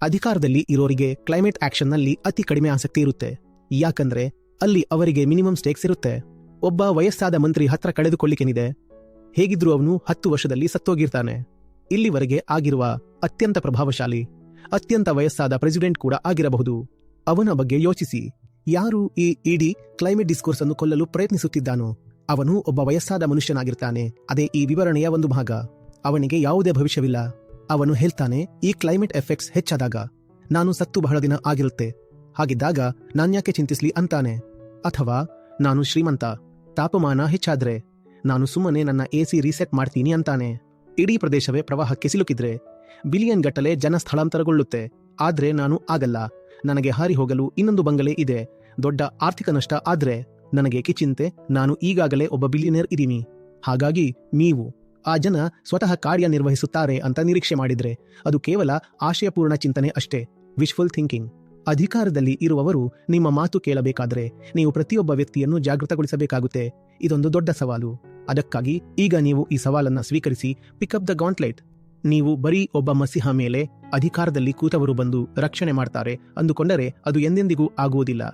ಅಧಿಕಾರದಲ್ಲಿ ಇರೋರಿಗೆ ಕ್ಲೈಮೇಟ್ ಆಕ್ಷನ್ನಲ್ಲಿ ಅತಿ ಕಡಿಮೆ ಆಸಕ್ತಿ ಇರುತ್ತೆ. ಯಾಕಂದ್ರೆ ಅಲ್ಲಿ ಅವರಿಗೆ ಮಿನಿಮಮ್ ಸ್ಟೇಕ್ಸ್ ಇರುತ್ತೆ. ಒಬ್ಬ ವಯಸ್ಸಾದ ಮಂತ್ರಿ ಹತ್ರ ಕಳೆದುಕೊಳ್ಳಿಕೆನಿದೆ. ಹೇಗಿದ್ರೂ ಅವನು 10 ವರ್ಷದಲ್ಲಿ ಸತ್ತೋಗಿರ್ತಾನೆ. ಇಲ್ಲಿವರೆಗೆ ಆಗಿರುವ ಅತ್ಯಂತ ಪ್ರಭಾವಶಾಲಿ, ಅತ್ಯಂತ ವಯಸ್ಸಾದ ಪ್ರೆಸಿಡೆಂಟ್ ಕೂಡ ಆಗಿರಬಹುದು. ಅವನ ಬಗ್ಗೆ ಯೋಚಿಸಿ. ಯಾರು ಈ ಇಡೀ ಕ್ಲೈಮೇಟ್ ಡಿಸ್ಕೋರ್ಸ್ ಅನ್ನು ಕೊಲ್ಲಲು ಪ್ರಯತ್ನಿಸುತ್ತಿದ್ದಾನೋ ಅವನು ಒಬ್ಬ ವಯಸ್ಸಾದ ಮನುಷ್ಯನಾಗಿರ್ತಾನೆ. ಅದೇ ಈ ವಿವರಣೆಯ ಒಂದು ಭಾಗ. ಅವನಿಗೆ ಯಾವುದೇ ಭವಿಷ್ಯವಿಲ್ಲ. ಅವನು ಹೇಳ್ತಾನೆ, ಈ ಕ್ಲೈಮೇಟ್ ಎಫೆಕ್ಟ್ಸ್ ಹೆಚ್ಚಾದಾಗ ನಾನು ಸತ್ತು ಬಹಳ ದಿನ ಆಗಿರುತ್ತೆ. ಹಾಗಿದ್ದಾಗ ನಾನ್ಯಾಕೆ ಚಿಂತಿಸ್ಲಿ ಅಂತಾನೆ. ಅಥವಾ ನಾನು ಶ್ರೀಮಂತ, ತಾಪಮಾನ ಹೆಚ್ಚಾದ್ರೆ ನಾನು ಸುಮ್ಮನೆ ನನ್ನ AC ರೀಸೆಟ್ ಮಾಡ್ತೀನಿ ಅಂತಾನೆ. ಇಡೀ ಪ್ರದೇಶವೇ ಪ್ರವಾಹಕ್ಕೆ ಸಿಲುಕಿದ್ರೆ ಬಿಲಿಯನ್ ಗಟ್ಟಲೆ ಜನ ಸ್ಥಳಾಂತರಗೊಳ್ಳುತ್ತೆ. ಆದ್ರೆ ನಾನು ಆಗಲ್ಲ. ನನಗೆ ಹಾರಿ ಹೋಗಲು ಇನ್ನೊಂದು ಬಂಗಲೆ ಇದೆ. ದೊಡ್ಡ ಆರ್ಥಿಕ ನಷ್ಟ ಆದ್ರೆ ನನಗೇಕೆ ಚಿಂತೆ? ನಾನು ಈಗಾಗಲೇ ಒಬ್ಬ ಬಿಲಿಯನೇರ್ ಇದೀನಿ. ಹಾಗಾಗಿ ನೀವು ಆ ಜನ ಸ್ವತಃ ಕಾರ್ಯನಿರ್ವಹಿಸುತ್ತಾರೆ ಅಂತ ನಿರೀಕ್ಷೆ ಮಾಡಿದ್ರೆ ಅದು ಕೇವಲ ಆಶಯಪೂರ್ಣ ಚಿಂತನೆ ಅಷ್ಟೇ, ವಿಶ್ಫುಲ್ ಥಿಂಕಿಂಗ್. ಅಧಿಕಾರದಲ್ಲಿ ಇರುವವರು ನಿಮ್ಮ ಮಾತು ಕೇಳಬೇಕಾದ್ರೆ ನೀವು ಪ್ರತಿಯೊಬ್ಬ ವ್ಯಕ್ತಿಯನ್ನು ಜಾಗೃತಗೊಳಿಸಬೇಕಾಗುತ್ತೆ. ಇದೊಂದು ದೊಡ್ಡ ಸವಾಲು. ಅದಕ್ಕಾಗಿ ಈಗ ನೀವು ಈ ಸವಾಲನ್ನ ಸ್ವೀಕರಿಸಿ, ಪಿಕಪ್ ದ ಗಾಂಟ್ಲೆಟ್. ನೀವು ಬರೀ ಒಬ್ಬ ಮಸಿಹ ಮೇಲೆ ಅಧಿಕಾರದಲ್ಲಿ ಕೂತವರು ಬಂದು ರಕ್ಷಣೆ ಮಾಡ್ತಾರೆ ಅಂದುಕೊಂಡರೆ ಅದು ಎಂದೆಂದಿಗೂ ಆಗುವುದಿಲ್ಲ.